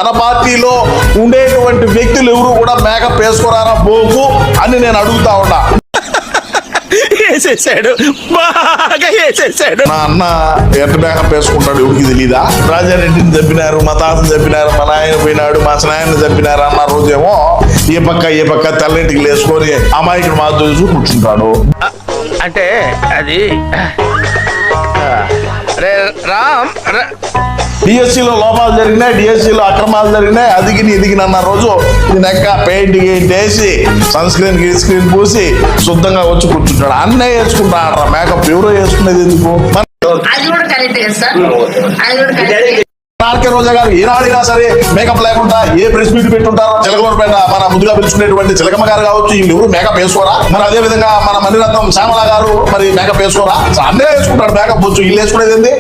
మన పార్టీలో ఉండేటువంటి వ్యక్తులు ఎవరు కూడా మేకప్ వేసుకోరారా బోకు అని నేను అడుగుతా ఉన్నా. వేసేసాడు, బాగా వేసేసాడు. నా అన్న ఎట్ట మేకప్ వేసుకుంటాడు ఎవరికి తెలీదా? రాజారెడ్డిని చంపినారు, మా తాతను చంపినారు, మా నాయన పోయినాడు, మా నాయన చంపినారు అన్న రోజేమో ఏ పక్క తెల్లటికి లేసుకొని అమాయకుడు మా చూసి కూర్చుంటాడు. అంటే అది రామ్ డిఎస్సీలో లోపాలు జరిగినాయి, డిఎస్సీలో అక్రమాలు జరిగినాయి, అదిగిని అన్న రోజు నెక్క పెయింట్ వేసి సన్ స్క్రీన్ పూసి శుద్ధంగా వచ్చి కూర్చుంటాడు. అన్నే వేసుకుంటాడు మేకప్. ఎవరో వేసుకునేది ఎందుకు? రోజా గారు ఈనాడైనా సరే మేకప్ లేకుండా ఏ ప్రెస్ మీట్ పెట్టుంటారో చిలకలూరుపేట మన ముందుగా పిలుచుకునేటువంటి చిలకమ్మ గారు కావచ్చు, వీళ్ళు ఎవరు మేకప్ వేసుకోరా? మరి అదే విధంగా మన మణిరత్నం శ్యామల గారు మరి మేకప్ వేసుకోరా? అన్నే వేసుకుంటాడు మేకప్. వచ్చు వీళ్ళు వేసుకునేది ఏంది?